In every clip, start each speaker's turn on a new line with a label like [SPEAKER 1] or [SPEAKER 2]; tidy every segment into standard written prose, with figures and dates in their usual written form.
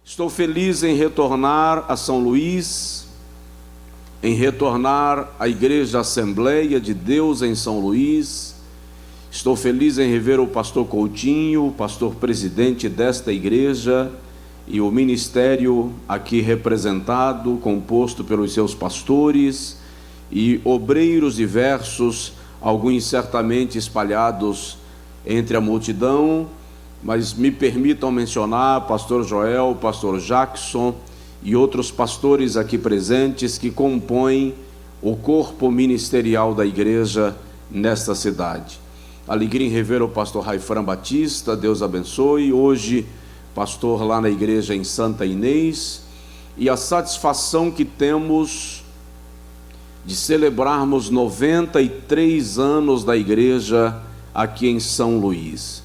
[SPEAKER 1] Estou feliz em retornar a São Luís, em retornar à Igreja Assembleia de Deus em São Luís. Estou feliz em rever o pastor Coutinho, o pastor presidente desta igreja, e o ministério aqui representado, composto pelos seus pastores e obreiros diversos, alguns certamente espalhados entre a multidão, mas me permitam mencionar pastor Joel, pastor Jackson e outros pastores aqui presentes que compõem o corpo ministerial da igreja nesta cidade. Alegria em rever o pastor Raifran Batista, Deus abençoe, hoje pastor lá na igreja em Santa Inês, e a satisfação que temos de celebrarmos 93 anos da igreja aqui em São Luís.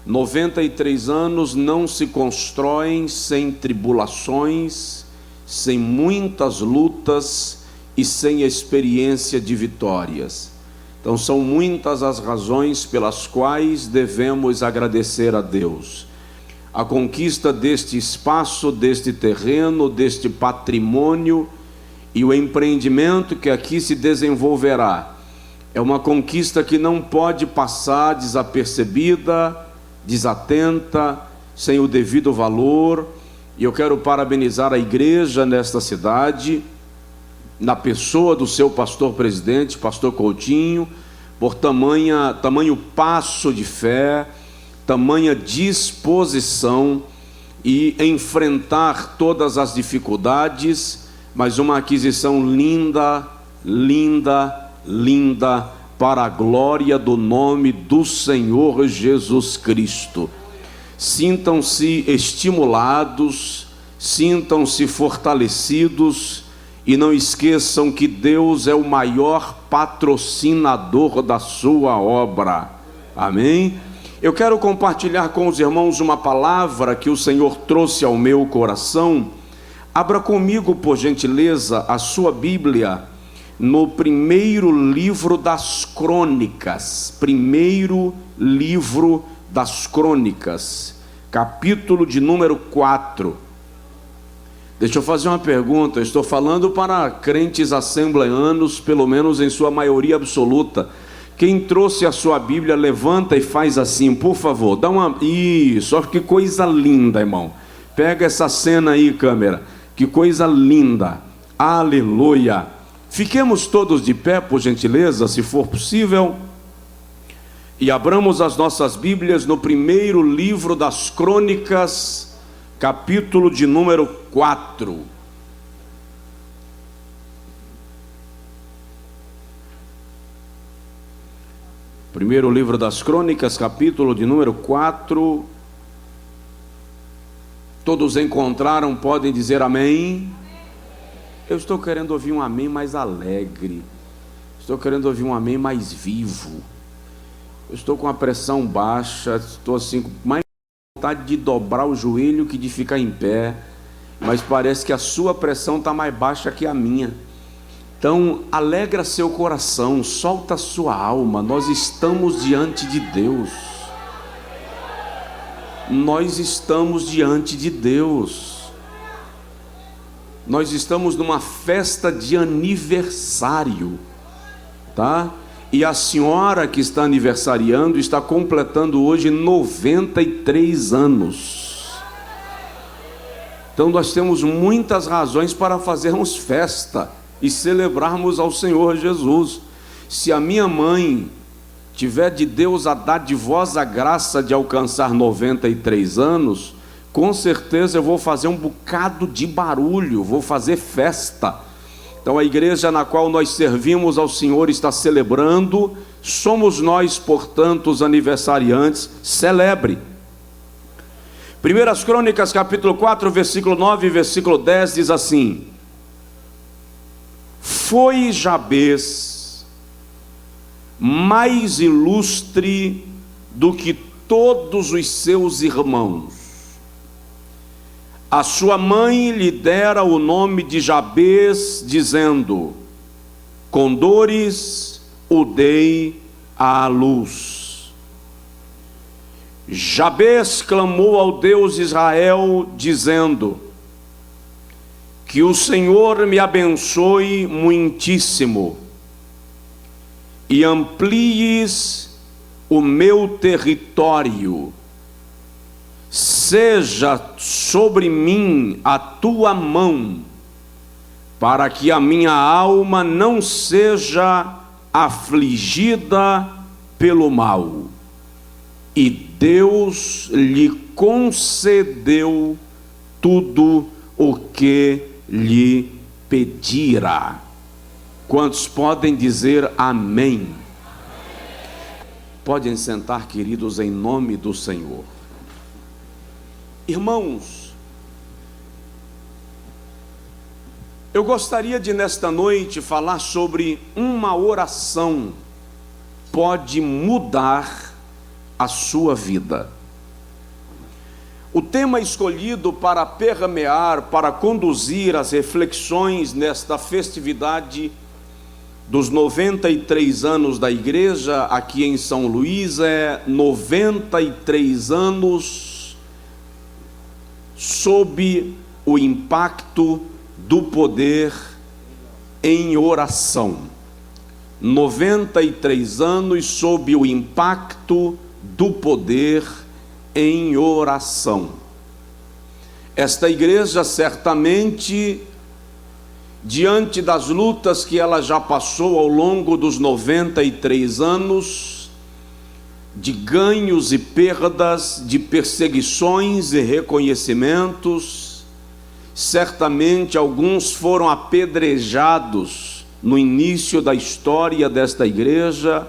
[SPEAKER 1] 93 anos não se constroem sem tribulações, sem muitas lutas e sem experiência de vitórias. Então são muitas as razões pelas quais devemos agradecer a Deus. A conquista deste espaço, deste terreno, deste patrimônio e o empreendimento que aqui se desenvolverá é uma conquista que não pode passar desapercebida, desatenta, sem o devido valor. E eu quero parabenizar a igreja nesta cidade, na pessoa do seu pastor presidente, pastor Coutinho, por tamanho passo de fé, tamanha disposição e enfrentar todas as dificuldades, mas uma aquisição linda, linda, linda, para a glória do nome do Senhor Jesus Cristo. Sintam-se estimulados, sintam-se fortalecidos e não esqueçam que Deus é o maior patrocinador da sua obra. Amém? Eu quero compartilhar com os irmãos uma palavra que o Senhor trouxe ao meu coração. Abra comigo, por gentileza, a sua Bíblia no primeiro livro das Crônicas, primeiro livro das Crônicas, capítulo de número 4. Deixa eu fazer uma pergunta, eu estou falando para crentes assembleanos, pelo menos em sua maioria absoluta. Quem trouxe a sua Bíblia, levanta e faz assim, por favor, dá uma... Isso, olha que coisa linda, irmão. Pega essa cena aí, câmera, que coisa linda, aleluia. Fiquemos todos de pé, por gentileza, se for possível, e abramos as nossas Bíblias no primeiro livro das Crônicas, capítulo de número 4. Primeiro livro das Crônicas, capítulo de número 4. Todos encontraram, podem dizer amém? Eu estou querendo ouvir um amém mais alegre. Estou querendo ouvir um amém mais vivo. Eu estou com a pressão baixa, estou assim, com mais vontade de dobrar o joelho que de ficar em pé, mas parece que a sua pressão está mais baixa que a minha. Então, alegra seu coração, solta sua alma, nós estamos diante de Deus. Nós estamos diante de Deus. Nós estamos numa festa de aniversário, tá? E a senhora que está aniversariando está completando hoje 93 anos. Então nós temos muitas razões para fazermos festa e celebrarmos ao Senhor Jesus. Se a minha mãe tiver de Deus a dadivosa graça de alcançar 93 anos, com certeza eu vou fazer um bocado de barulho, vou fazer festa. Então a igreja na qual nós servimos ao Senhor está celebrando, somos nós, portanto, os aniversariantes, celebre. 1 Crônicas capítulo 4, versículo 9 e versículo 10 diz assim: foi Jabez mais ilustre do que todos os seus irmãos. A sua mãe lhe dera o nome de Jabez, dizendo: com dores o dei à luz. Jabez clamou ao Deus de Israel, dizendo: que o Senhor me abençoe muitíssimo e amplies o meu território. Seja sobre mim a tua mão, para que a minha alma não seja afligida pelo mal. E Deus lhe concedeu tudo o que lhe pedira. Quantos podem dizer amém? Podem sentar, queridos, em nome do Senhor. Irmãos, eu gostaria de nesta noite falar sobre uma oração pode mudar a sua vida. O tema escolhido para permear, para conduzir as reflexões nesta festividade dos 93 anos da igreja aqui em São Luís é 93 anos sob o impacto do poder em oração. 93 anos sob o impacto do poder em oração. Esta igreja certamente, diante das lutas que ela já passou ao longo dos 93 anos, de ganhos e perdas, de perseguições e reconhecimentos, certamente alguns foram apedrejados no início da história desta igreja,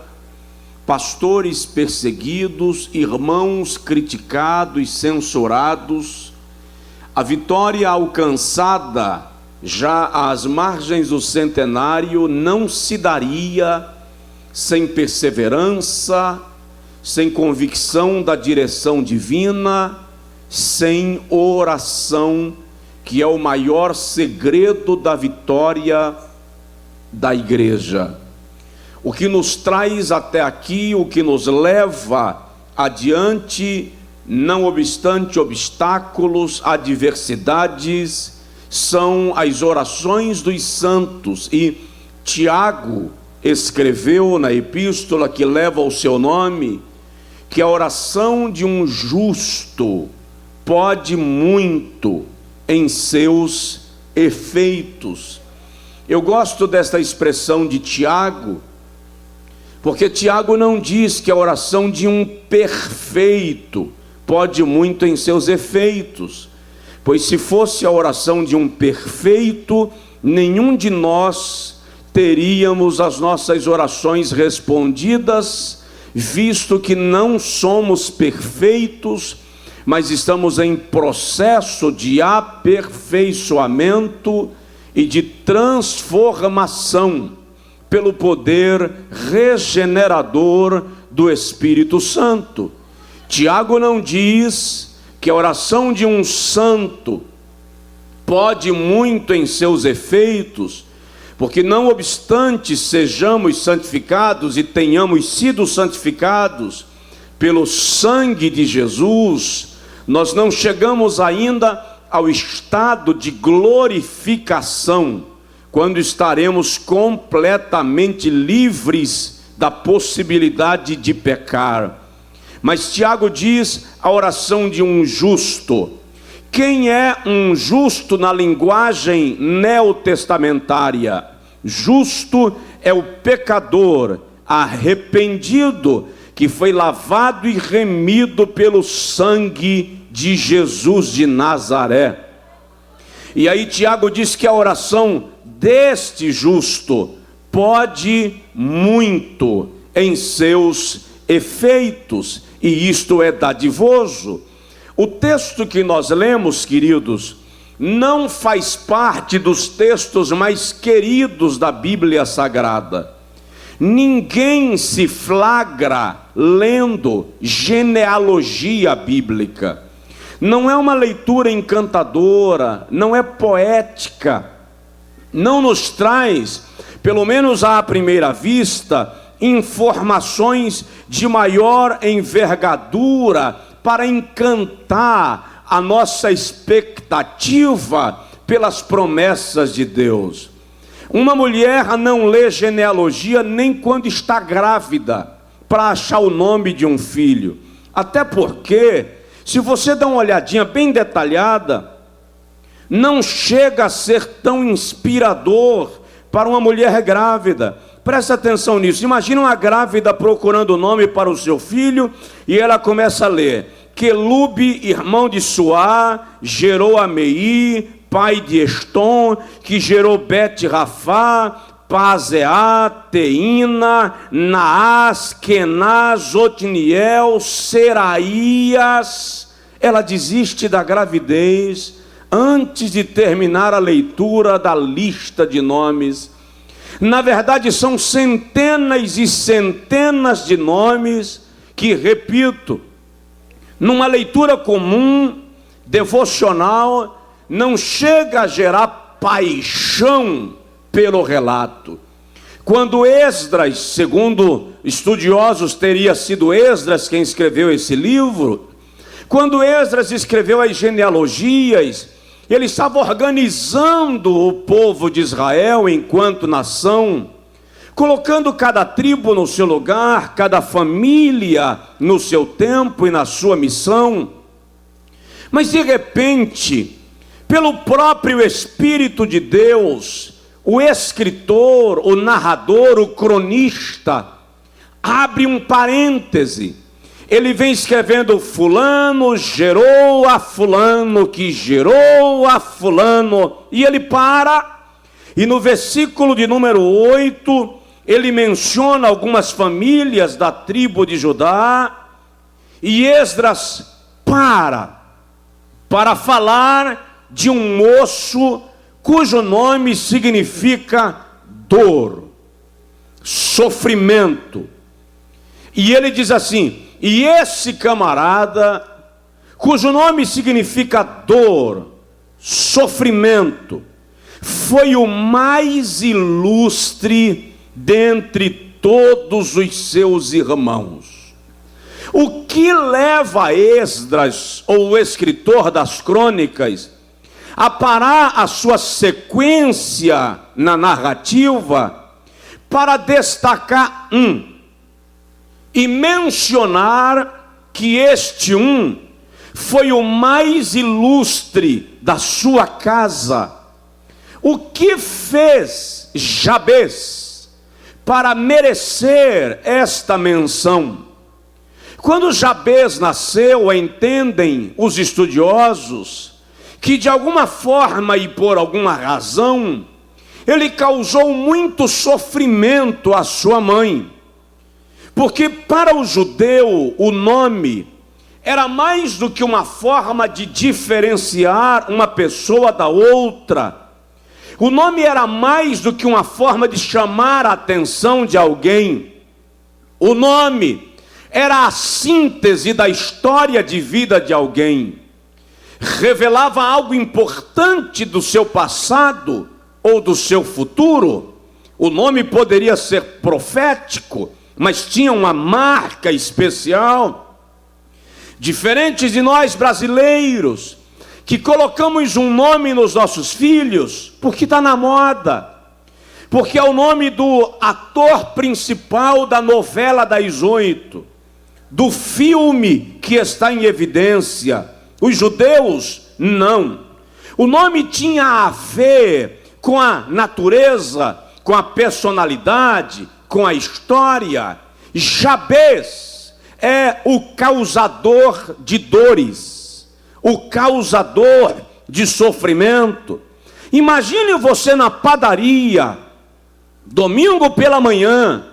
[SPEAKER 1] pastores perseguidos, irmãos criticados e censurados. A vitória alcançada já às margens do centenário não se daria sem perseverança, sem convicção da direção divina, sem oração, que é o maior segredo da vitória da igreja. O que nos traz até aqui, o que nos leva adiante, não obstante obstáculos, adversidades, são as orações dos santos. E Tiago escreveu na epístola que leva o seu nome, que a oração de um justo pode muito em seus efeitos. Eu gosto desta expressão de Tiago, porque Tiago não diz que a oração de um perfeito pode muito em seus efeitos, pois se fosse a oração de um perfeito, nenhum de nós teríamos as nossas orações respondidas, visto que não somos perfeitos, mas estamos em processo de aperfeiçoamento e de transformação pelo poder regenerador do Espírito Santo. Tiago não diz que a oração de um santo pode muito em seus efeitos, porque não obstante sejamos santificados e tenhamos sido santificados pelo sangue de Jesus, nós não chegamos ainda ao estado de glorificação, quando estaremos completamente livres da possibilidade de pecar. Mas Tiago diz a oração de um justo. Quem é um justo na linguagem neotestamentária? Justo é o pecador arrependido, que foi lavado e remido pelo sangue de Jesus de Nazaré. E aí Tiago diz que a oração deste justo pode muito em seus efeitos, e isto é dadivoso. O texto que nós lemos, queridos, não faz parte dos textos mais queridos da Bíblia Sagrada. Ninguém se flagra lendo genealogia bíblica. Não é uma leitura encantadora, não é poética, não nos traz, pelo menos à primeira vista, informações de maior envergadura para encantar a nossa expectativa pelas promessas de Deus. Uma mulher não lê genealogia nem quando está grávida, para achar o nome de um filho. Até porque, se você dá uma olhadinha bem detalhada, não chega a ser tão inspirador para uma mulher grávida. Presta atenção nisso. Imagina uma grávida procurando o nome para o seu filho, e ela começa a ler: Quelube, irmão de Suá, gerou Amei, pai de Estom, que gerou Bet-Rafá, Pazeá, Teína, Naás, Kenaz, Otniel, Seraías. Ela desiste da gravidez antes de terminar a leitura da lista de nomes. Na verdade, são centenas e centenas de nomes que, repito, numa leitura comum, devocional, não chega a gerar paixão pelo relato. Quando Esdras, segundo estudiosos, teria sido Esdras quem escreveu esse livro, quando Esdras escreveu as genealogias, ele estava organizando o povo de Israel enquanto nação, colocando cada tribo no seu lugar, cada família no seu tempo e na sua missão. Mas de repente, pelo próprio Espírito de Deus, o escritor, o narrador, o cronista, abre um parêntese. Ele vem escrevendo: fulano gerou a fulano, que gerou a fulano, e ele para, e no versículo de número 8, ele menciona algumas famílias da tribo de Judá, e Esdras para falar de um moço cujo nome significa dor, sofrimento. E ele diz assim: e esse camarada, cujo nome significa dor, sofrimento, foi o mais ilustre dentre todos os seus irmãos. O que leva Esdras, ou o escritor das crônicas, a parar a sua sequência na narrativa para destacar e mencionar que este foi o mais ilustre da sua casa? O que fez Jabez para merecer esta menção? Quando Jabez nasceu, entendem os estudiosos que de alguma forma e por alguma razão, ele causou muito sofrimento à sua mãe. Porque para o judeu, o nome era mais do que uma forma de diferenciar uma pessoa da outra. O nome era mais do que uma forma de chamar a atenção de alguém. O nome era a síntese da história de vida de alguém. Revelava algo importante do seu passado ou do seu futuro. O nome poderia ser profético, mas tinha uma marca especial. Diferente de nós brasileiros, que colocamos um nome nos nossos filhos porque está na moda, porque é o nome do ator principal da novela das 8, do filme que está em evidência. Os judeus, não. O nome tinha a ver com a natureza, com a personalidade, com a história. Jabez é o causador de dores, o causador de sofrimento. Imagine você na padaria, domingo pela manhã,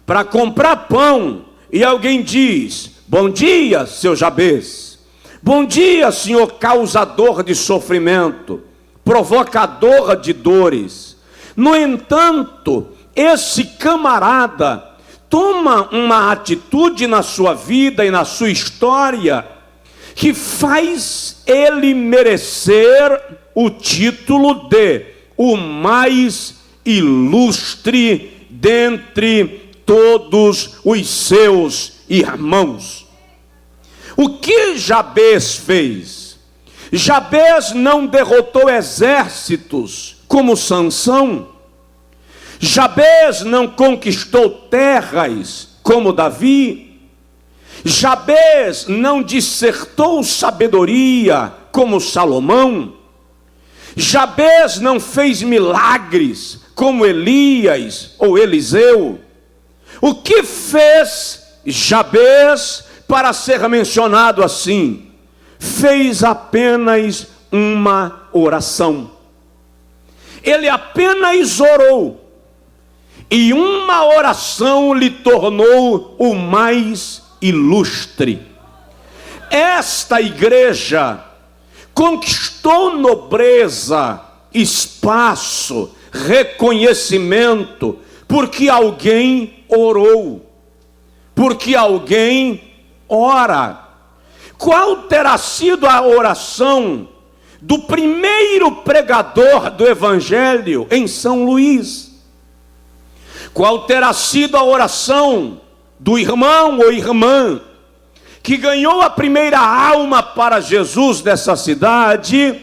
[SPEAKER 1] para comprar pão, e alguém diz: bom dia, seu Jabez. Bom dia, senhor causador de sofrimento, provocador de dores. No entanto, esse camarada toma uma atitude na sua vida e na sua história que faz ele merecer o título de o mais ilustre dentre todos os seus irmãos. O que Jabez fez? Jabez não derrotou exércitos como Sansão. Jabez não conquistou terras como Davi. Jabez não dissertou sabedoria como Salomão. Jabez não fez milagres como Elias ou Eliseu. O que fez Jabez para ser mencionado assim? Fez apenas uma oração. Ele apenas orou, e uma oração lhe tornou o mais ilustre. Esta igreja conquistou nobreza, espaço, reconhecimento, porque alguém orou, porque alguém ora. Qual terá sido a oração do primeiro pregador do Evangelho em São Luís? Qual terá sido a oração do irmão ou irmã que ganhou a primeira alma para Jesus dessa cidade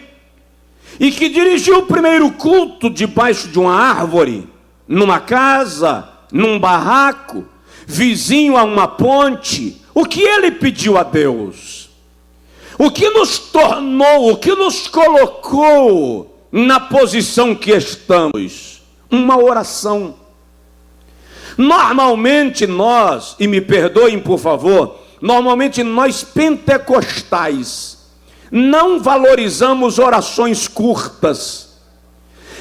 [SPEAKER 1] e que dirigiu o primeiro culto debaixo de uma árvore, numa casa, num barraco, vizinho a uma ponte? O que ele pediu a Deus? O que nos tornou, o que nos colocou na posição que estamos? Uma oração. Normalmente nós, e me perdoem por favor, normalmente nós pentecostais não valorizamos orações curtas.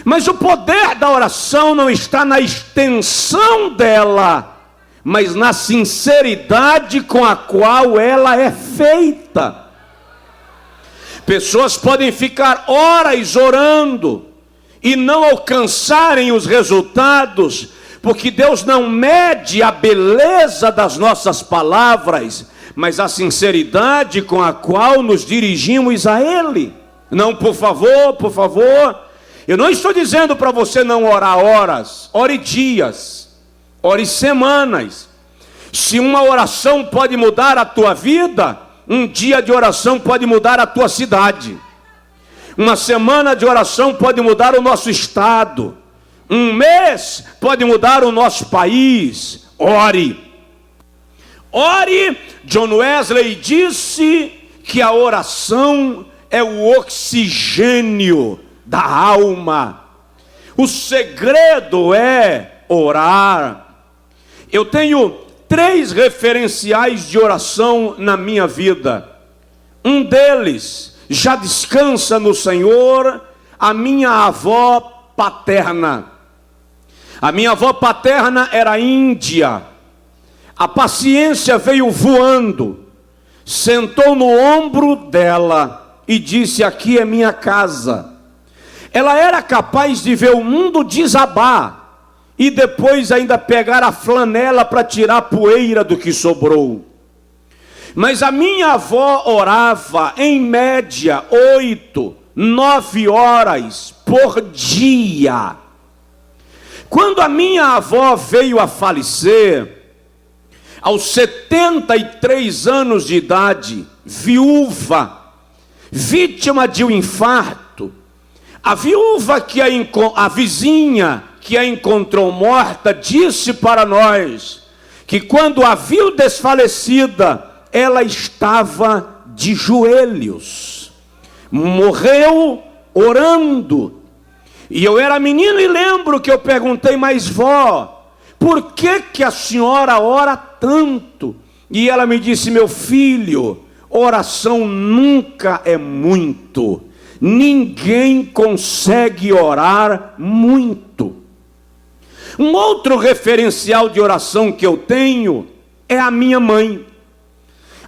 [SPEAKER 1] Mas o poder da oração não está na extensão dela, mas na sinceridade com a qual ela é feita. Pessoas podem ficar horas orando e não alcançarem os resultados, porque Deus não mede a beleza das nossas palavras, mas a sinceridade com a qual nos dirigimos a Ele. Não, por favor, eu não estou dizendo para você não orar horas, ore dias, ore semanas. Se uma oração pode mudar a tua vida, um dia de oração pode mudar a tua cidade. Uma semana de oração pode mudar o nosso estado. Um mês pode mudar o nosso país. Ore. Ore. John Wesley disse que a oração é o oxigênio da alma. O segredo é orar. Eu tenho 3 referenciais de oração na minha vida. Um deles já descansa no Senhor, a minha avó paterna. A minha avó paterna era índia. A paciência veio voando, sentou no ombro dela e disse: aqui é minha casa. Ela era capaz de ver o mundo desabar e depois ainda pegar a flanela para tirar a poeira do que sobrou. Mas a minha avó orava em média 8, 9 horas por dia. Quando a minha avó veio a falecer, aos 73 anos de idade, viúva, vítima de um infarto, a viúva a vizinha que a encontrou morta, disse para nós que quando a viu desfalecida, ela estava de joelhos, morreu orando. E eu era menino e lembro que eu perguntei: mas vó, por que a senhora ora tanto? E ela me disse: meu filho, oração nunca é muito, ninguém consegue orar muito. Um outro referencial de oração que eu tenho é a minha mãe.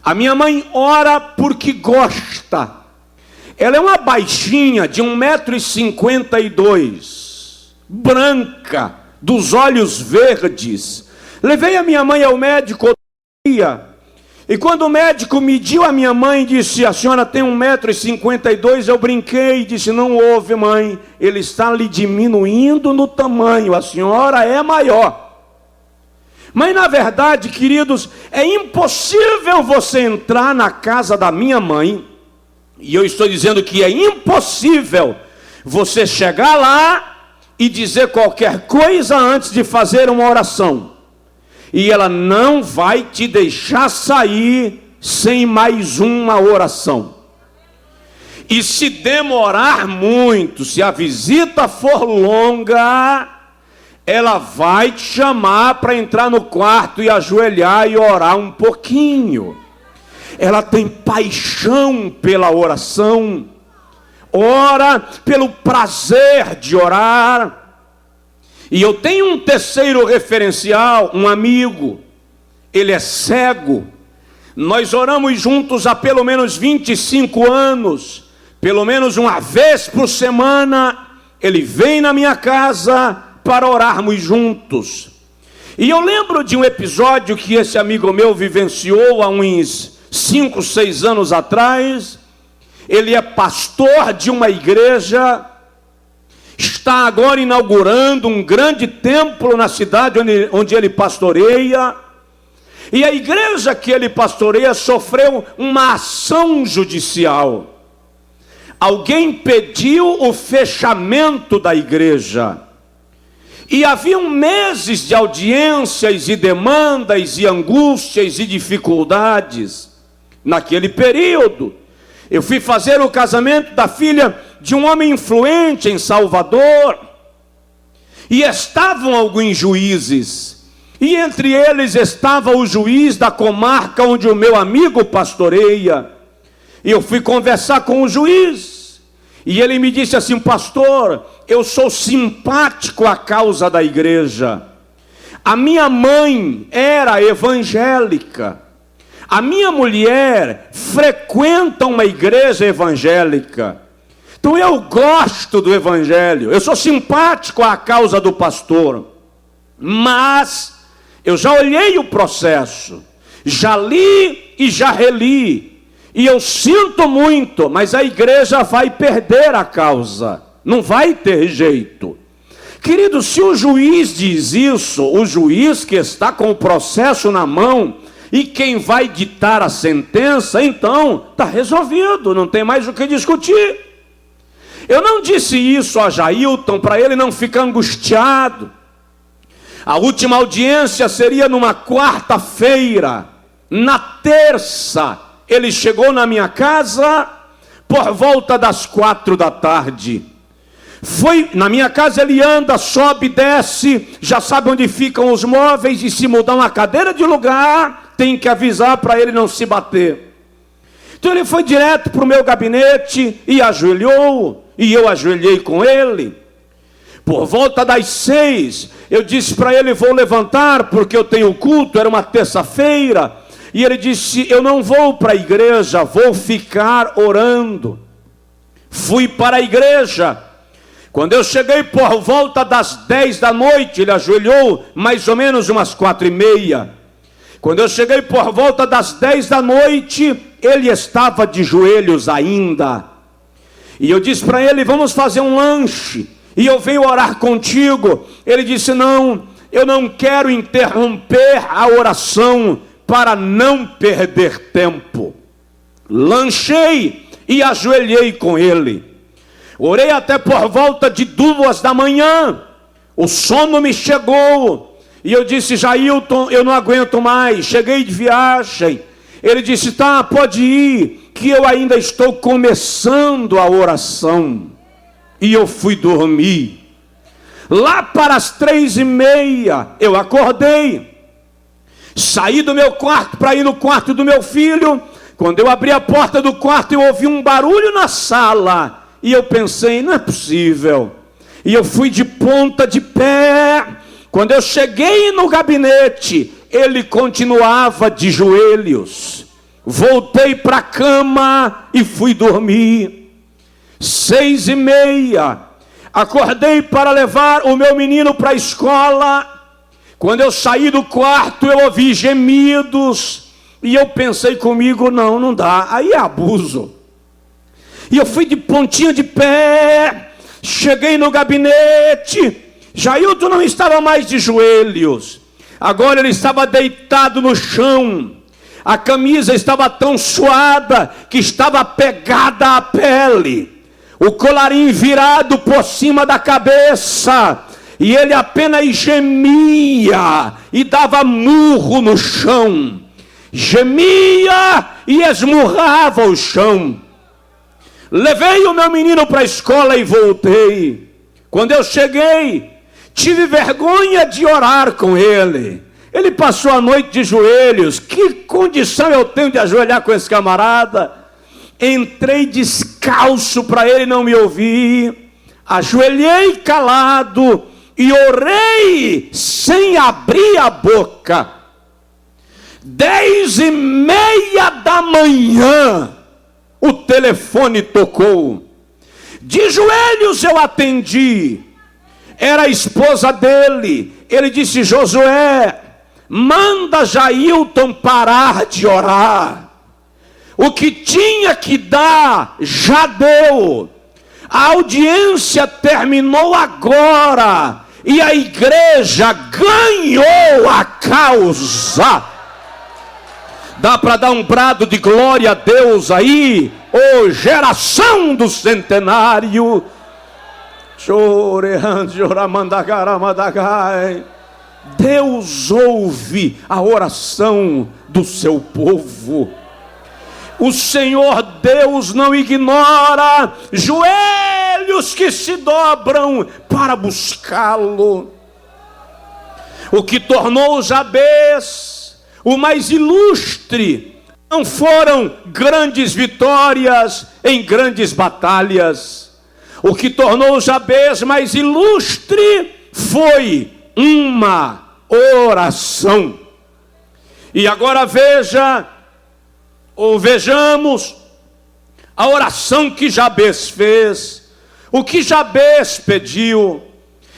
[SPEAKER 1] A minha mãe ora porque gosta. Ela é uma baixinha de 1,52 m, branca, dos olhos verdes. Levei a minha mãe ao médico outro dia, e quando o médico mediu a minha mãe, disse: a senhora tem 1,52 m, eu brinquei e disse: não houve, mãe, ele está lhe diminuindo no tamanho, a senhora é maior. Mas na verdade, queridos, é impossível você entrar na casa da minha mãe, e eu estou dizendo que é impossível você chegar lá e dizer qualquer coisa antes de fazer uma oração, e ela não vai te deixar sair sem mais uma oração. E se demorar muito, se a visita for longa, ela vai te chamar para entrar no quarto e ajoelhar e orar um pouquinho. Ela tem paixão pela oração, ora pelo prazer de orar. E eu tenho um terceiro referencial, um amigo, ele é cego. Nós oramos juntos há pelo menos 25 anos, pelo menos uma vez por semana, ele vem na minha casa para orarmos juntos. E eu lembro de um episódio que esse amigo meu vivenciou há uns 5, 6 anos atrás. Ele é pastor de uma igreja, está agora inaugurando um grande templo na cidade onde ele pastoreia. E a igreja que ele pastoreia sofreu uma ação judicial. Alguém pediu o fechamento da igreja. E haviam meses de audiências e demandas e angústias e dificuldades. Naquele período, eu fui fazer o casamento da filha de um homem influente em Salvador. E estavam alguns juízes. E entre eles estava o juiz da comarca onde o meu amigo pastoreia. E eu fui conversar com o juiz. E ele me disse assim: pastor, eu sou simpático à causa da igreja. A minha mãe era evangélica. A minha mulher frequenta uma igreja evangélica. Então eu gosto do evangelho. Eu sou simpático à causa do pastor. Mas eu já olhei o processo. Já li e já reli. E eu sinto muito, mas a igreja vai perder a causa. Não vai ter jeito. Querido, se o juiz diz isso, o juiz que está com o processo na mão, e quem vai ditar a sentença, então está resolvido, não tem mais o que discutir. Eu não disse isso a Jailton para ele não ficar angustiado. A última audiência seria numa quarta-feira. Na terça, ele chegou na minha casa por volta das 4 da tarde. Foi na minha casa, ele anda, sobe, desce, já sabe onde ficam os móveis, e se mudar uma cadeira de lugar, tem que avisar para ele não se bater. Então ele foi direto para o meu gabinete e ajoelhou, e eu ajoelhei com ele. Por volta das 6, eu disse para ele: vou levantar porque eu tenho culto, era uma terça-feira. E ele disse: eu não vou para a igreja, vou ficar orando. Fui para a igreja. Quando eu cheguei por volta das 10 da noite, ele ajoelhou mais ou menos umas 4h30. Quando eu cheguei por volta das 10 da noite, ele estava de joelhos ainda. E eu disse para ele: vamos fazer um lanche, e eu venho orar contigo. Ele disse: não, eu não quero interromper a oração para não perder tempo. Lanchei e ajoelhei com ele. Orei até por volta de 2 da manhã. O sono me chegou. E eu disse: Jailton, eu não aguento mais. Cheguei de viagem. Ele disse: tá, pode ir, que eu ainda estou começando a oração. E eu fui dormir. Lá para as 3h30, eu acordei. Saí do meu quarto para ir no quarto do meu filho. Quando eu abri a porta do quarto, eu ouvi um barulho na sala. e eu pensei, não é possível. E eu fui de ponta de pé. Quando eu cheguei no gabinete, ele continuava de joelhos. Voltei para a cama e fui dormir. 6h30, acordei para levar o meu menino para a escola. Quando eu saí do quarto, eu ouvi gemidos. E eu pensei comigo, não dá, aí é abuso. E eu fui de pontinha de pé, cheguei no gabinete. Jailton não estava mais de joelhos, agora ele estava deitado no chão. A camisa estava tão suada que estava pegada à pele, o colarinho virado por cima da cabeça, e ele apenas gemia e dava murro no chão, gemia e esmurrava o chão. Levei o meu menino para a escola e voltei. Quando eu cheguei, tive vergonha de orar com ele. Ele passou a noite de joelhos. Que condição eu tenho de ajoelhar com esse camarada? Entrei descalço para ele não me ouvir. Ajoelhei calado e orei sem abrir a boca. 10h30 da manhã, o telefone tocou. De joelhos eu atendi. Era a esposa dele. Ele disse: Josué, manda Jailton parar de orar. O que tinha que dar, já deu. A audiência terminou agora. E a igreja ganhou a causa. Dá para dar um brado de glória a Deus aí? Ô geração do centenário. Deus ouve a oração do seu povo. O Senhor Deus não ignora joelhos que se dobram para buscá-lo. O que tornou Jabes o mais ilustre não foram grandes vitórias em grandes batalhas. O que tornou Jabes mais ilustre foi uma oração. E agora vejamos a oração que Jabes fez. O que Jabes pediu.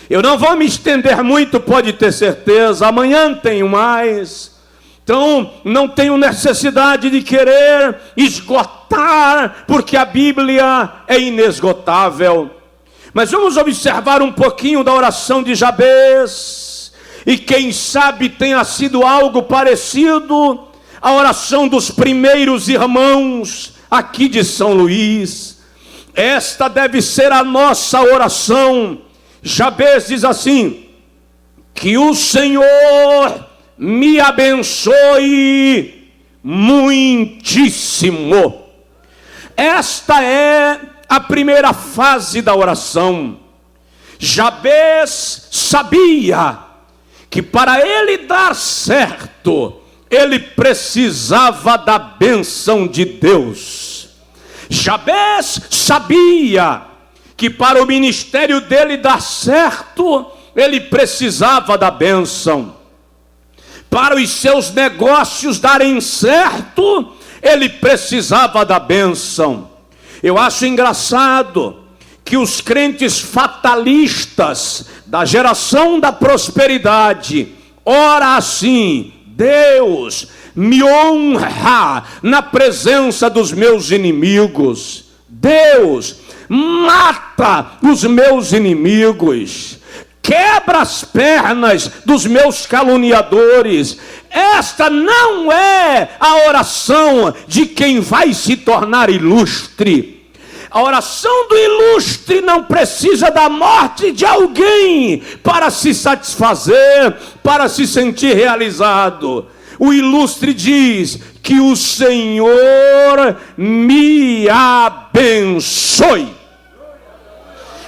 [SPEAKER 1] Eu não vou me estender muito, pode ter certeza. Amanhã tenho mais. Então, não tenho necessidade de querer esgotar, porque a Bíblia é inesgotável. Mas vamos observar um pouquinho da oração de Jabes. E quem sabe tenha sido algo parecido à oração dos primeiros irmãos aqui de São Luís. Esta deve ser a nossa oração. Jabes diz assim: que o Senhor me abençoe muitíssimo. Esta é a primeira fase da oração. Jabes sabia que para ele dar certo, ele precisava da bênção de Deus. Jabes sabia que para o ministério dele dar certo, ele precisava da bênção. Para os seus negócios darem certo, ele precisava da bênção. Eu acho engraçado que os crentes fatalistas da geração da prosperidade ora assim: Deus me honra na presença dos meus inimigos. Deus mata os meus inimigos. Quebra as pernas dos meus caluniadores. Esta não é a oração de quem vai se tornar ilustre. A oração do ilustre não precisa da morte de alguém para se satisfazer, para se sentir realizado. O ilustre diz: que o Senhor me abençoe.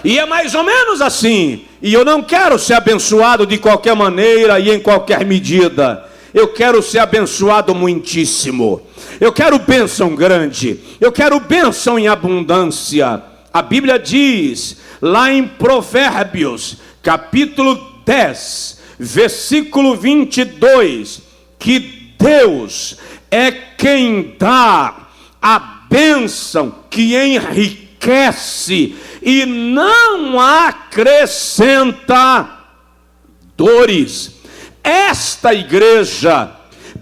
[SPEAKER 1] E é mais ou menos assim. E eu não quero ser abençoado de qualquer maneira e em qualquer medida. Eu quero ser abençoado muitíssimo. Eu quero bênção grande. Eu quero bênção em abundância. A Bíblia diz, lá em Provérbios, capítulo 10, versículo 22, que Deus é quem dá a bênção que enriquece e não acrescenta dores. Esta igreja,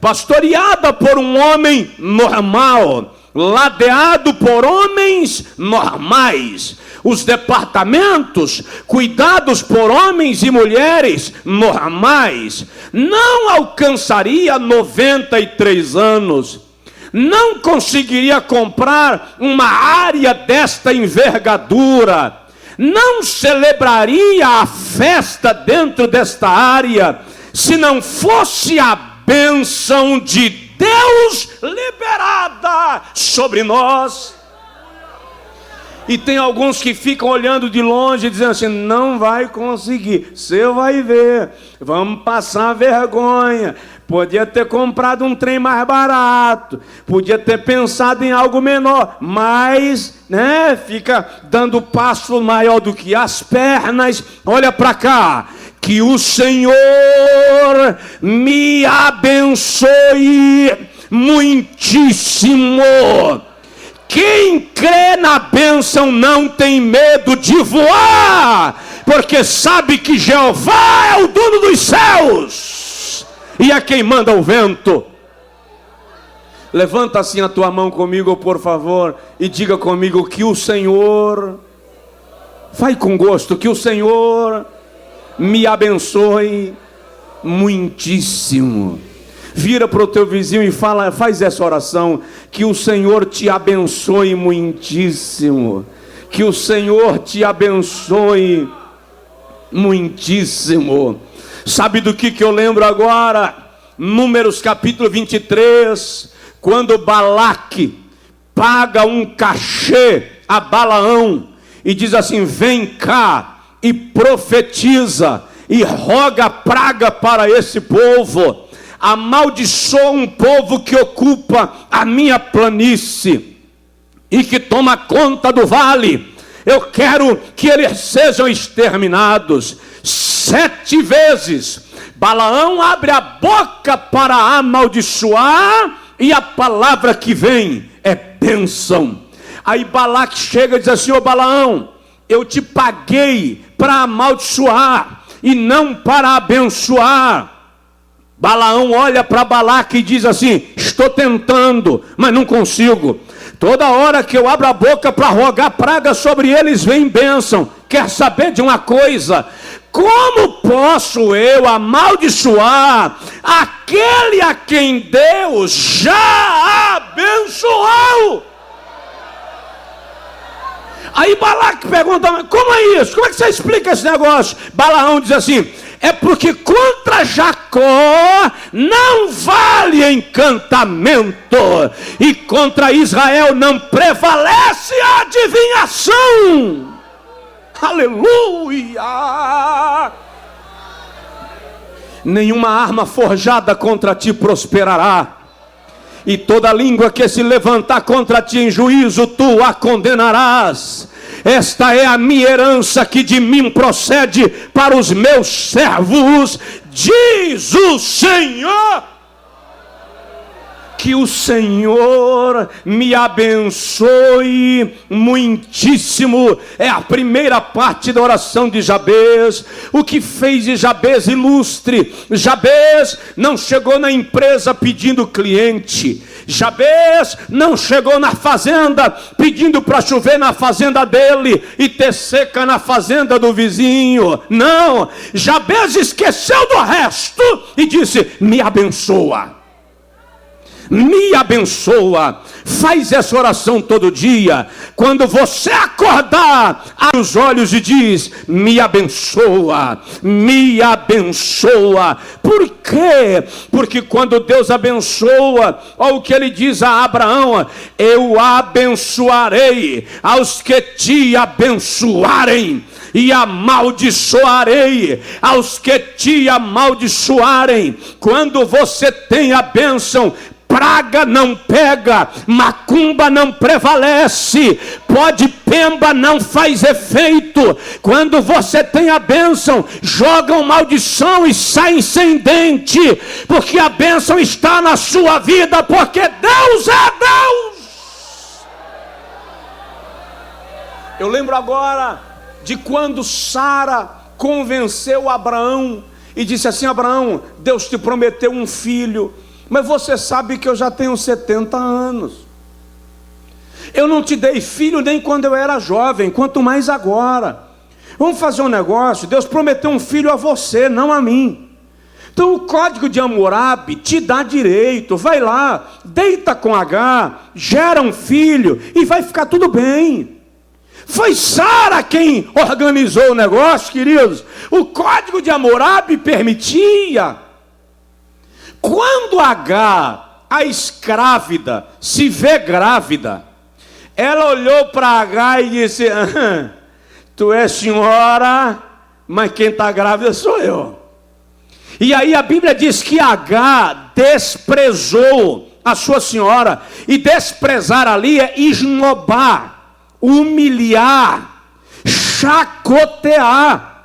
[SPEAKER 1] pastoreada por um homem normal, ladeado por homens normais, os departamentos cuidados por homens e mulheres normais, não alcançaria 93 anos, não conseguiria comprar uma área desta envergadura, não celebraria a festa dentro desta área, se não fosse a bênção de Deus liberada sobre nós. E tem alguns que ficam olhando de longe, dizendo assim, não vai conseguir, você vai ver, vamos passar vergonha. Podia ter comprado um trem mais barato, podia ter pensado em algo menor, mas, fica dando passo maior do que as pernas. Olha para cá, que o Senhor me abençoe muitíssimo. Quem crê na bênção não tem medo de voar, porque sabe que Jeová é o dono dos céus e é quem manda o vento. Levanta assim a tua mão comigo, por favor, e diga comigo que o Senhor, vai com gosto, que o Senhor me abençoe muitíssimo. Vira para o teu vizinho e fala, faz essa oração, que o Senhor te abençoe muitíssimo, que o Senhor te abençoe muitíssimo. Sabe do que eu lembro agora? Números capítulo 23, quando Balaque paga um cachê a Balaão e diz assim, vem cá e profetiza e roga praga para esse povo, amaldiçoa um povo que ocupa a minha planície e que toma conta do vale. Eu quero que eles sejam exterminados. 7 vezes Balaão abre a boca para amaldiçoar, e a palavra que vem é bênção. Aí Balaque chega e diz assim, ô Balaão, eu te paguei para amaldiçoar e não para abençoar. Balaão olha para Balaque e diz assim, estou tentando, mas não consigo. Toda hora que eu abro a boca para rogar praga sobre eles, vem bênção. Quer saber de uma coisa? Como posso eu amaldiçoar aquele a quem Deus já abençoou? Aí Balaque pergunta, como é isso? Como é que você explica esse negócio? Balaão diz assim, é porque contra Jacó não vale encantamento, e contra Israel não prevalece a adivinhação. Aleluia! Nenhuma arma forjada contra ti prosperará, e toda língua que se levantar contra ti em juízo, tu a condenarás. Esta é a minha herança que de mim procede para os meus servos, diz o Senhor. Que o Senhor me abençoe muitíssimo. É a primeira parte da oração de Jabez. O que fez de Jabez ilustre? Jabez não chegou na empresa pedindo cliente. Jabez não chegou na fazenda pedindo para chover na fazenda dele e ter seca na fazenda do vizinho. Não, Jabez esqueceu do resto e disse, me abençoa. Me abençoa. Faz essa oração todo dia. Quando você acordar, abre os olhos e diz, me abençoa, me abençoa. Por quê? Porque quando Deus abençoa, olha o que ele diz a Abraão, eu abençoarei aos que te abençoarem, e amaldiçoarei aos que te amaldiçoarem. Quando você tem a bênção, praga não pega, macumba não prevalece, pó de pemba não faz efeito. Quando você tem a bênção, jogam maldição e saem sem dente, porque a bênção está na sua vida, porque Deus é Deus. Eu lembro agora de quando Sara convenceu Abraão e disse assim: Abraão, Deus te prometeu um filho, mas você sabe que eu já tenho 70 anos. Eu não te dei filho nem quando eu era jovem, quanto mais agora. Vamos fazer um negócio, Deus prometeu um filho a você, não a mim. Então o código de Hammurabi te dá direito, vai lá, deita com Agar, gera um filho e vai ficar tudo bem. Foi Sara quem organizou o negócio, queridos. O código de Hammurabi permitia. Quando Agar, a escrávida, se vê grávida, ela olhou para Agar e disse: tu és senhora, mas quem está grávida sou eu. E aí a Bíblia diz que Agar desprezou a sua senhora, e desprezar ali é esnobar, humilhar, chacotear.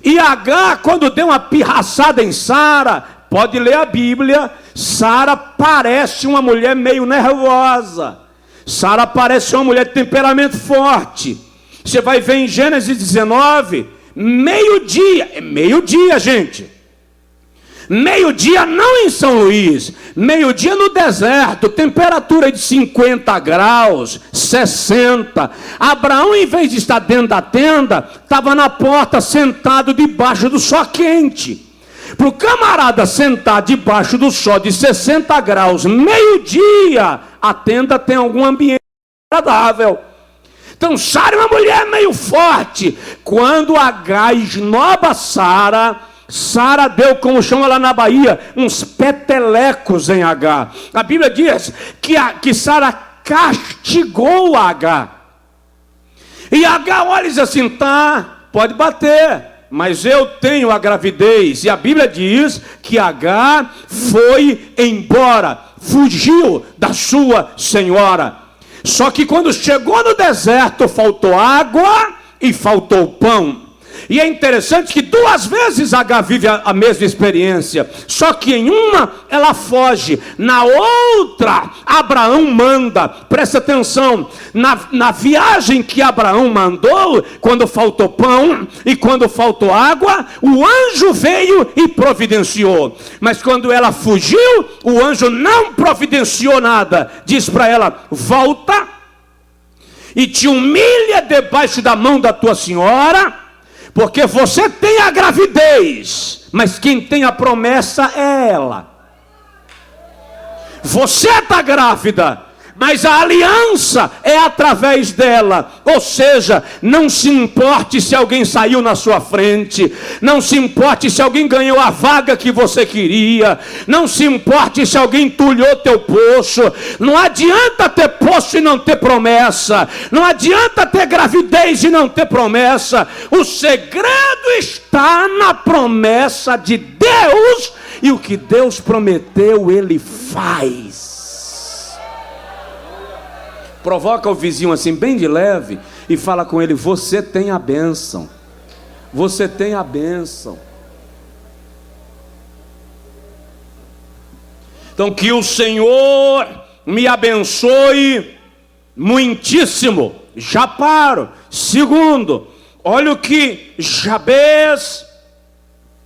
[SPEAKER 1] E Agar, quando deu uma pirraçada em Sara, pode ler a Bíblia, Sara parece uma mulher meio nervosa. Sara parece uma mulher de temperamento forte. Você vai ver em Gênesis 19, meio-dia, é meio-dia, gente. Meio-dia não em São Luís, meio-dia no deserto, temperatura de 50 graus, 60. Abraão, em vez de estar dentro da tenda, estava na porta sentado debaixo do sol quente. Para o camarada sentar debaixo do sol de 60 graus, meio-dia, a tenda tem algum ambiente agradável. Então Sara é uma mulher meio forte. Quando Agar esnoba Sara, Sara deu, como chama lá na Bahia, uns petelecos em Agar. A Bíblia diz que Sara castigou Agar. E Agar olha e diz assim: tá, pode bater, mas eu tenho a gravidez. E a Bíblia diz que Agar foi embora, fugiu da sua senhora. Só que quando chegou no deserto, faltou água e faltou pão. E é interessante que 2 vezes Agar vive a mesma experiência, só que em uma ela foge, na outra Abraão manda. Presta atenção, na viagem que Abraão mandou, quando faltou pão e quando faltou água, o anjo veio e providenciou. Mas quando ela fugiu, o anjo não providenciou nada. Diz para ela: volta e te humilha debaixo da mão da tua senhora, porque você tem a gravidez, mas quem tem a promessa é ela. Você está grávida, mas a aliança é através dela. Ou seja, não se importe se alguém saiu na sua frente, não se importe se alguém ganhou a vaga que você queria, não se importe se alguém entulhou teu poço. Não adianta ter poço e não ter promessa, não adianta ter gravidez e não ter promessa. O segredo está na promessa de Deus, e o que Deus prometeu Ele faz. Provoca o vizinho assim, bem de leve, e fala com ele: você tem a bênção. Você tem a bênção. Então que o Senhor me abençoe muitíssimo. Já paro. Segundo, olha o que Jabez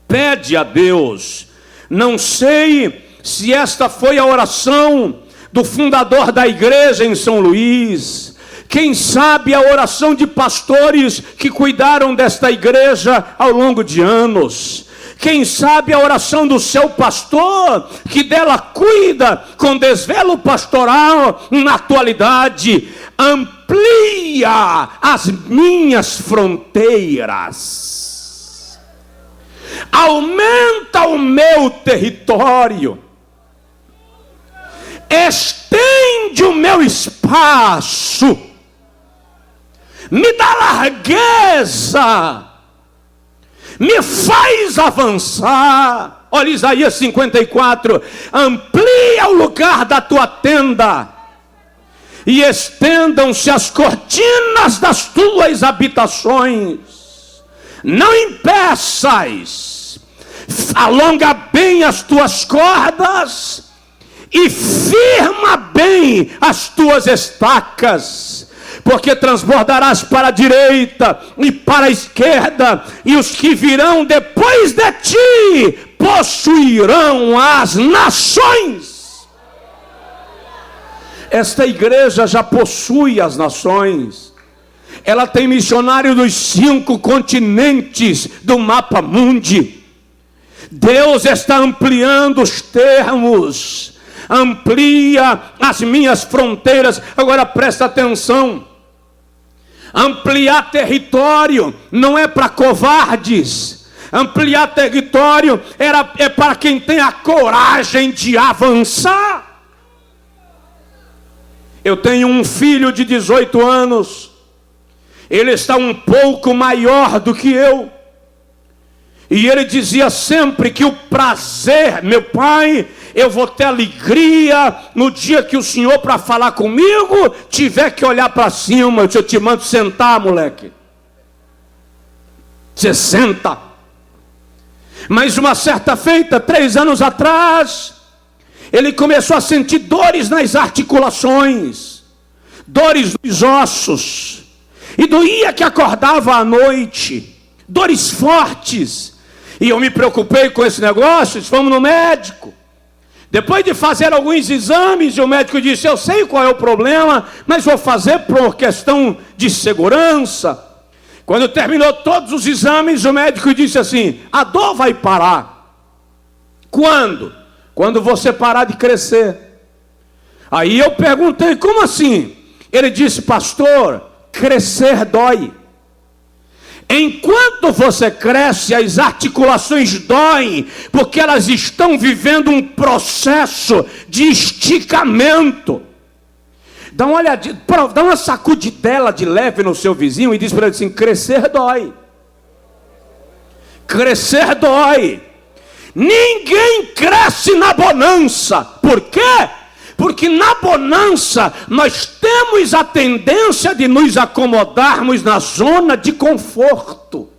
[SPEAKER 1] pede a Deus. Não sei se esta foi a oração do fundador da igreja em São Luís. Quem sabe a oração de pastores que cuidaram desta igreja ao longo de anos. Quem sabe a oração do seu pastor, que dela cuida com desvelo pastoral na atualidade. Amplia as minhas fronteiras, aumenta o meu território, estende o meu espaço, me dá largueza, me faz avançar. Olha Isaías 54, amplia o lugar da tua tenda, e estendam-se as cortinas das tuas habitações. Não impeças, alonga bem as tuas cordas e firma bem as tuas estacas, porque transbordarás para a direita e para a esquerda, e os que virão depois de ti possuirão as nações. Esta igreja já possui as nações. Ela tem missionário dos 5 continentes do mapa mundi. Deus está ampliando os termos, amplia as minhas fronteiras. Agora presta atenção: ampliar território não é para covardes. Ampliar território é para quem tem a coragem de avançar. Eu tenho um filho de 18 anos. Ele está um pouco maior do que eu. E ele dizia sempre que o prazer, meu pai, eu vou ter alegria no dia que o senhor, para falar comigo, tiver que olhar para cima. Eu te mando sentar, moleque. Você senta. Mas uma certa feita, 3 anos atrás, ele começou a sentir dores nas articulações, dores nos ossos, e doía que acordava à noite, dores fortes. E eu me preocupei com esse negócio, fomos no médico. Depois de fazer alguns exames, o médico disse: eu sei qual é o problema, mas vou fazer por questão de segurança. Quando terminou todos os exames, o médico disse assim: a dor vai parar. Quando? Quando você parar de crescer. Aí eu perguntei: como assim? Ele disse: pastor, crescer dói. Enquanto você cresce, as articulações doem, porque elas estão vivendo um processo de esticamento. Dá uma olhadinha, dá uma sacudidela de leve no seu vizinho e diz para ele assim: crescer dói. Crescer dói. Ninguém cresce na bonança. Por quê? Porque na bonança nós temos a tendência de nos acomodarmos na zona de conforto.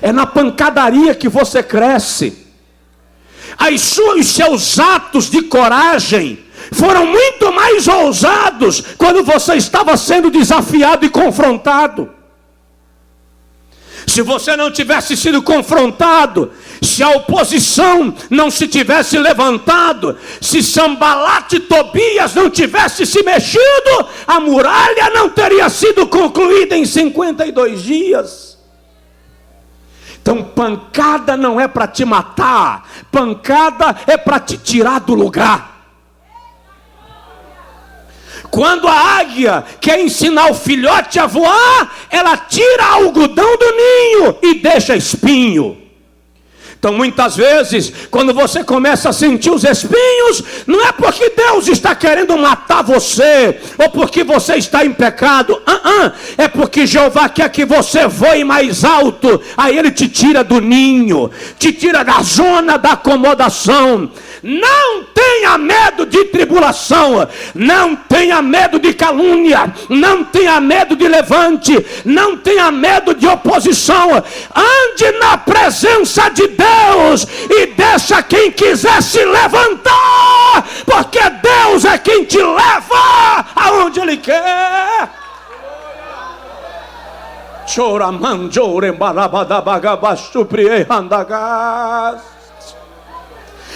[SPEAKER 1] É na pancadaria que você cresce. Os seus atos de coragem foram muito mais ousados quando você estava sendo desafiado e confrontado. Se você não tivesse sido confrontado, se a oposição não se tivesse levantado, se Sambalate e Tobias não tivesse se mexido, a muralha não teria sido concluída em 52 dias. Então pancada não é para te matar, pancada é para te tirar do lugar. Quando a águia quer ensinar o filhote a voar, ela tira algodão do ninho e deixa espinho. Então muitas vezes, quando você começa a sentir os espinhos, não é porque Deus está querendo matar você, ou porque você está em pecado. É porque Jeová quer que você voe mais alto. Aí Ele te tira do ninho, te tira da zona da acomodação. Não tenha medo de tribulação, não tenha medo de calúnia, não tenha medo de levante, não tenha medo de oposição. Ande na presença de Deus e deixa quem quiser se levantar, porque Deus é quem te leva aonde Ele quer.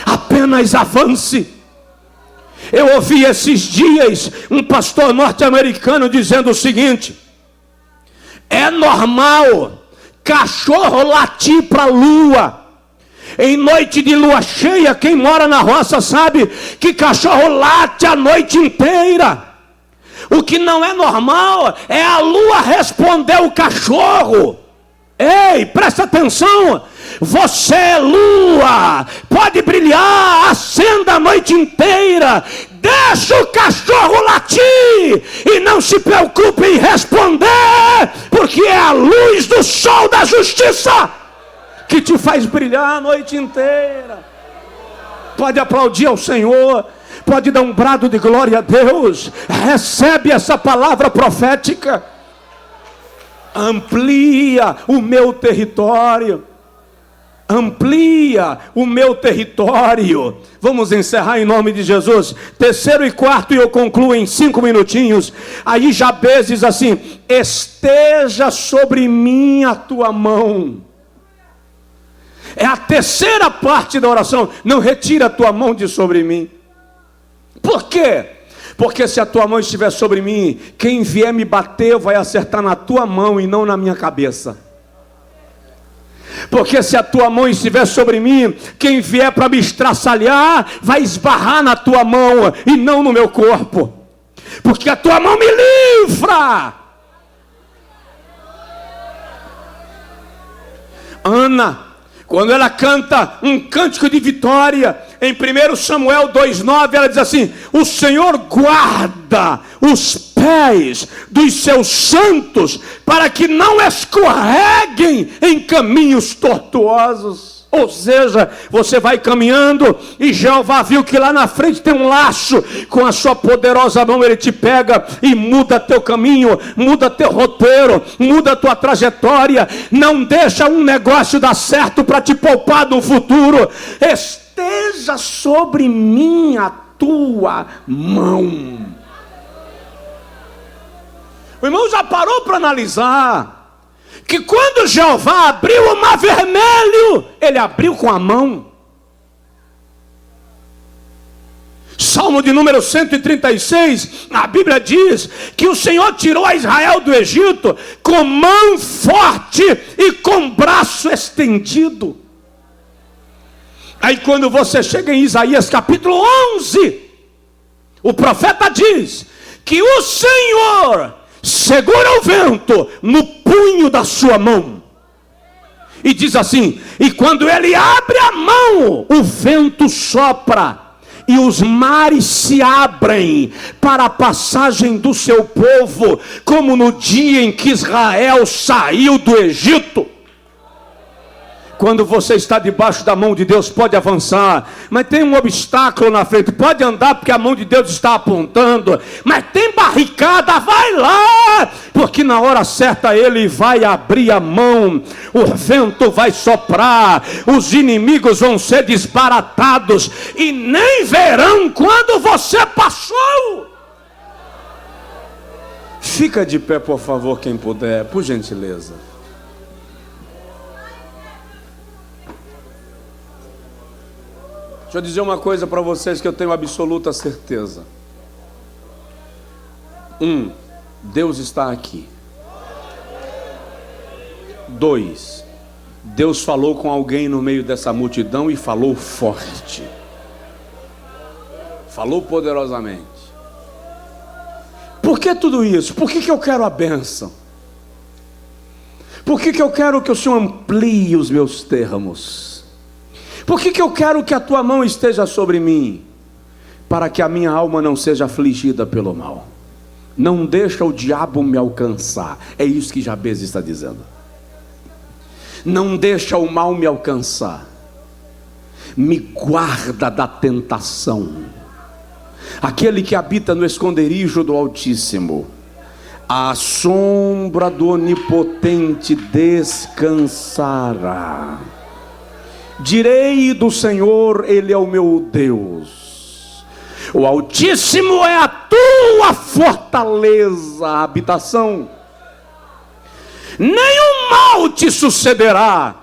[SPEAKER 1] Apenas avance. Eu ouvi esses dias um pastor norte-americano dizendo o seguinte: é normal cachorro latir para a lua. Em noite de lua cheia, quem mora na roça sabe que cachorro late a noite inteira. O que não é normal é a lua responder o cachorro. Ei, presta atenção. Você é lua, pode brilhar, acenda a noite inteira. Deixa o cachorro latir e não se preocupe em responder, porque é a luz do sol da justiça que te faz brilhar a noite inteira. Pode aplaudir ao Senhor. Pode dar um brado de glória a Deus. Recebe essa palavra profética. Amplia o meu território. Amplia o meu território. Vamos encerrar em nome de Jesus. Terceiro e quarto, e eu concluo em 5 minutinhos. Aí Jabez diz assim: esteja sobre mim a tua mão. É a terceira parte da oração. Não retira a tua mão de sobre mim. Por quê? Porque se a tua mão estiver sobre mim, quem vier me bater vai acertar na tua mão e não na minha cabeça. Porque se a tua mão estiver sobre mim, quem vier para me estraçalhar vai esbarrar na tua mão e não no meu corpo. Porque a tua mão me livra. Ana, quando ela canta um cântico de vitória, em 1 Samuel 2,9, ela diz assim: o Senhor guarda os pés dos seus santos, para que não escorreguem em caminhos tortuosos. Ou seja, você vai caminhando e Jeová viu que lá na frente tem um laço, com a sua poderosa mão ele te pega e muda teu caminho, muda teu roteiro, muda tua trajetória. Não deixa um negócio dar certo para te poupar no futuro. Esteja sobre mim a tua mão. O irmão já parou para analisar que quando Jeová abriu o mar vermelho, ele abriu com a mão. Salmo de número 136, a Bíblia diz que o Senhor tirou a Israel do Egito com mão forte e com braço estendido. Aí quando você chega em Isaías capítulo 11, o profeta diz que o Senhor segura o vento no punho da sua mão. E diz assim: e quando ele abre a mão, o vento sopra e os mares se abrem para a passagem do seu povo, como no dia em que Israel saiu do Egito. Quando você está debaixo da mão de Deus, pode avançar, mas tem um obstáculo na frente. Pode andar porque a mão de Deus está apontando, mas tem barricada, vai lá, porque na hora certa ele vai abrir a mão, o vento vai soprar, os inimigos vão ser desbaratados e nem verão quando você passou. Fica de pé, por favor, quem puder, por gentileza. Deixa eu dizer uma coisa para vocês que eu tenho absoluta certeza. Deus está aqui. 2, Deus falou com alguém no meio dessa multidão e falou forte. Falou poderosamente. Por que tudo isso? Por que eu quero a bênção? Por que eu quero que o Senhor amplie os meus termos? Por que eu quero que a tua mão esteja sobre mim? Para que a minha alma não seja afligida pelo mal. Não deixa o diabo me alcançar. É isso que Jabez está dizendo. Não deixa o mal me alcançar. Me guarda da tentação. Aquele que habita no esconderijo do Altíssimo, à sombra do Onipotente descansará. Direi do Senhor, Ele é o meu Deus. O Altíssimo é a tua fortaleza, a habitação. Nenhum mal te sucederá,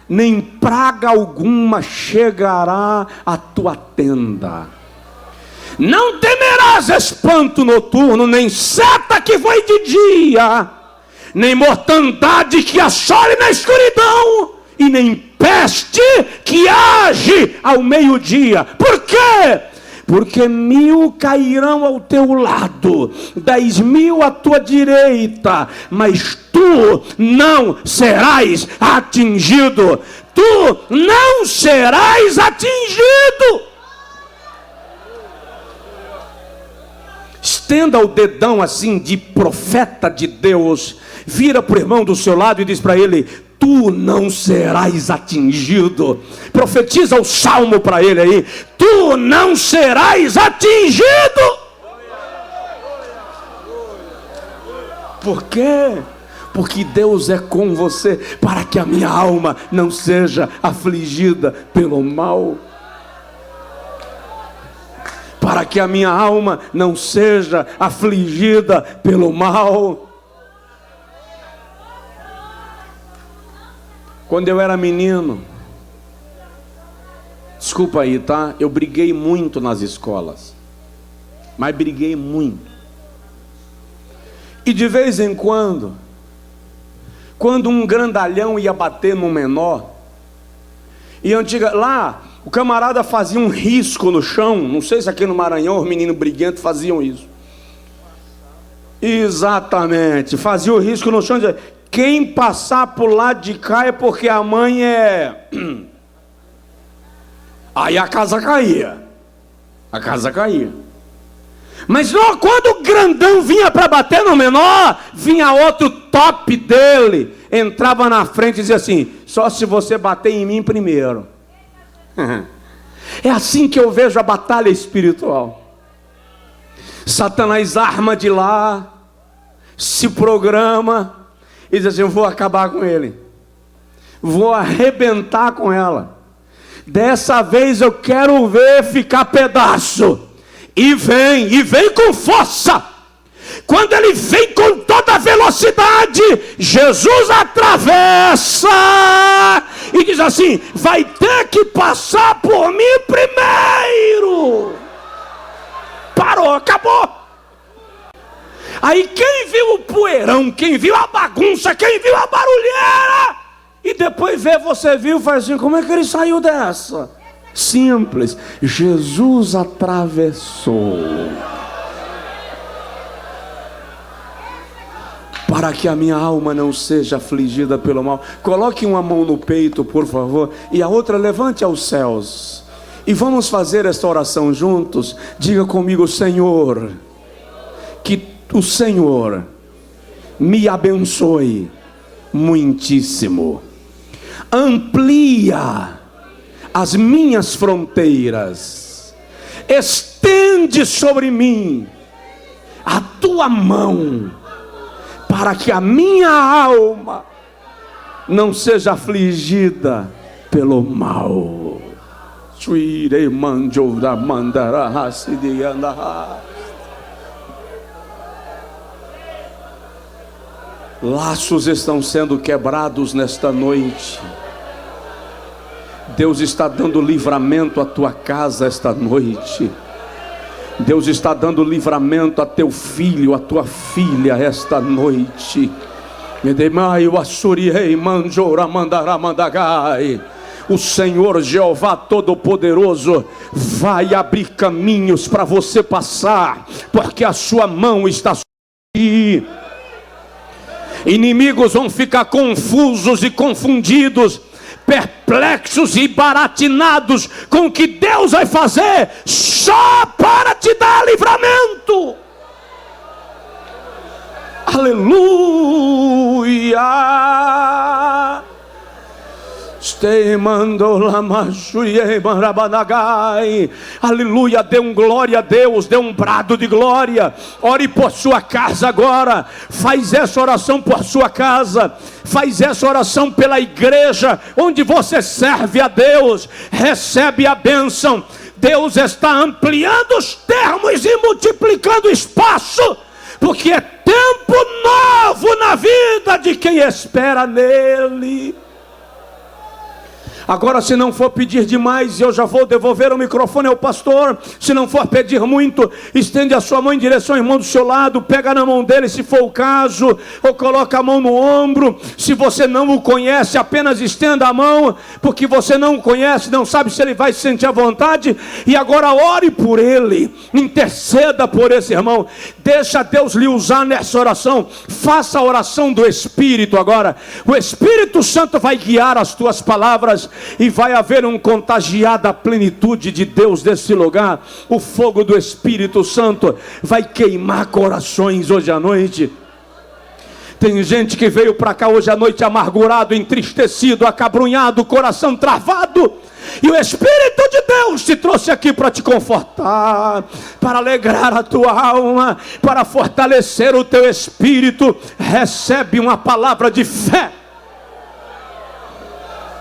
[SPEAKER 1] nem praga alguma chegará à tua tenda. Não temerás espanto noturno, nem seta que vai de dia, nem mortandade que assole na escuridão, e nem peste que age ao meio-dia. Por quê? Porque 1000 cairão ao teu lado, 10.000 à tua direita, mas tu não serás atingido. Tu não serás atingido. Estenda o dedão assim de profeta de Deus, vira para o irmão do seu lado e diz para ele: tu não serás atingido. Profetiza o salmo para ele aí: tu tu não serás atingido. Por quê? Porque Deus é com você, para que a minha alma não seja afligida pelo mal. Para que a minha alma não seja afligida pelo mal. Quando eu era menino, desculpa aí, tá? Eu briguei muito nas escolas, mas briguei muito. E de vez em quando um grandalhão ia bater no menor, e lá o camarada fazia um risco no chão, não sei se aqui no Maranhão os meninos briguentos faziam isso. Exatamente, fazia o risco no chão, dizia, quem passar por lado de cá é porque a mãe é... Aí a casa caía. Mas não, quando o grandão vinha para bater no menor, vinha outro top dele, entrava na frente e dizia assim, só se você bater em mim primeiro. É assim que eu vejo a batalha espiritual. Satanás arma de lá, se programa e diz assim, eu vou acabar com ele, vou arrebentar com ela. Dessa vez eu quero ver ficar pedaço. E vem com força. Quando ele vem com toda velocidade, Jesus atravessa e diz assim, vai ter que passar por mim primeiro. Parou, acabou. Aí quem viu o poeirão, quem viu a bagunça, quem viu a barulheira, e depois você viu, faz assim, como é que ele saiu dessa? Simples, Jesus atravessou. Para que a minha alma não seja afligida pelo mal. Coloque uma mão no peito, por favor, e a outra levante aos céus. E vamos fazer esta oração juntos. Diga comigo, Senhor, que o Senhor me abençoe muitíssimo. Amplia as minhas fronteiras, estende sobre mim a tua mão, para que a minha alma não seja afligida pelo mal. Laços estão sendo quebrados nesta noite. Deus está dando livramento à tua casa esta noite. Deus está dando livramento a teu filho, a tua filha esta noite. O Senhor Jeová Todo-Poderoso vai abrir caminhos para você passar, porque a sua mão está sobre ti. Inimigos vão ficar confusos e confundidos, perplexos e baratinados com o que Deus vai fazer só para te dar livramento. Aleluia. Aleluia, dê um glória a Deus, dê um brado de glória. Ore por sua casa agora. Faz essa oração por sua casa. Faz essa oração pela igreja onde você serve a Deus. Recebe a bênção. Deus está ampliando os termos e multiplicando espaço, porque é tempo novo na vida de quem espera nele. Agora, se não for pedir demais, eu já vou devolver o microfone ao pastor. Se não for pedir muito, estende a sua mão em direção ao irmão do seu lado, pega na mão dele se for o caso, ou coloca a mão no ombro. Se você não o conhece, apenas estenda a mão, porque você não o conhece, não sabe se ele vai se sentir à vontade. E agora ore por ele, interceda por esse irmão, deixa Deus lhe usar nessa oração. Faça a oração do Espírito agora. O Espírito Santo vai guiar as tuas palavras, e vai haver um contagiar da plenitude de Deus desse lugar. O fogo do Espírito Santo vai queimar corações hoje à noite. Tem gente que veio para cá hoje à noite amargurado, entristecido, acabrunhado, coração travado,
[SPEAKER 2] E o Espírito de Deus te trouxe aqui para te confortar, para alegrar a tua alma, para fortalecer o teu espírito. Recebe uma palavra de fé.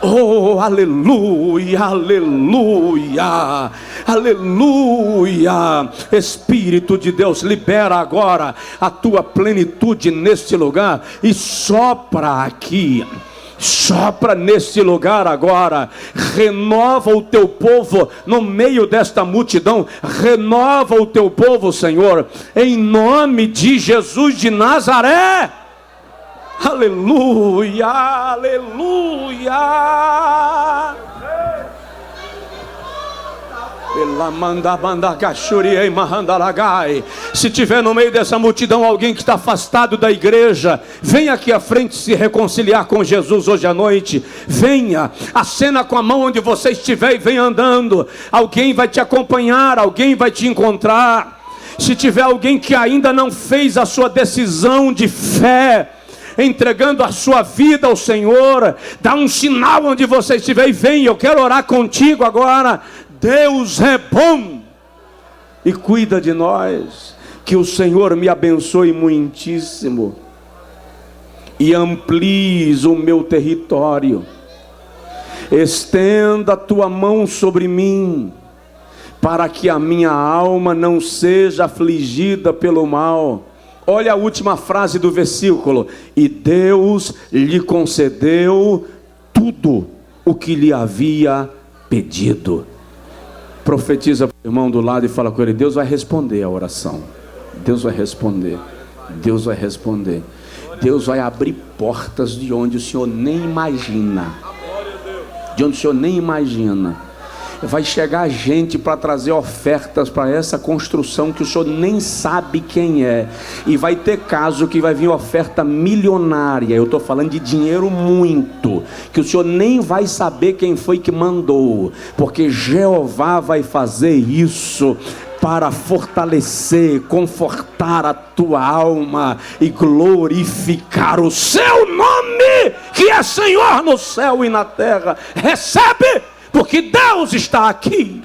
[SPEAKER 2] Oh, aleluia, aleluia, aleluia. Espírito de Deus, libera agora a tua plenitude neste lugar e sopra aqui. Sopra neste lugar agora, renova o teu povo no meio desta multidão, renova o teu povo, Senhor, em nome de Jesus de Nazaré. Aleluia, aleluia. Se tiver no meio dessa multidão alguém que está afastado da igreja, venha aqui à frente se reconciliar com Jesus hoje à noite. Venha, acena com a mão onde você estiver e venha andando. Alguém vai te acompanhar, alguém vai te encontrar. Se tiver alguém que ainda não fez a sua decisão de fé, entregando a sua vida ao Senhor, dá um sinal onde você estiver e vem. Eu quero orar contigo agora. Deus é bom e cuida de nós. Que o Senhor me abençoe muitíssimo e amplie o meu território. Estenda a tua mão sobre mim, para que a minha alma não seja afligida pelo mal. Olha a última frase do versículo: e Deus lhe concedeu tudo o que lhe havia pedido. Profetiza para o irmão do lado e fala com ele: Deus vai responder a oração. Deus vai responder. Deus vai responder. Deus vai abrir portas de onde o Senhor nem imagina. De onde o Senhor nem imagina. Vai chegar gente para trazer ofertas para essa construção que o senhor nem sabe quem é. E vai ter caso que vai vir oferta milionária. Eu estou falando de dinheiro muito, que o senhor nem vai saber quem foi que mandou. Porque Jeová vai fazer isso para fortalecer, confortar a tua alma e glorificar o seu nome, que é Senhor no céu e na terra. Recebe! Porque Deus está aqui.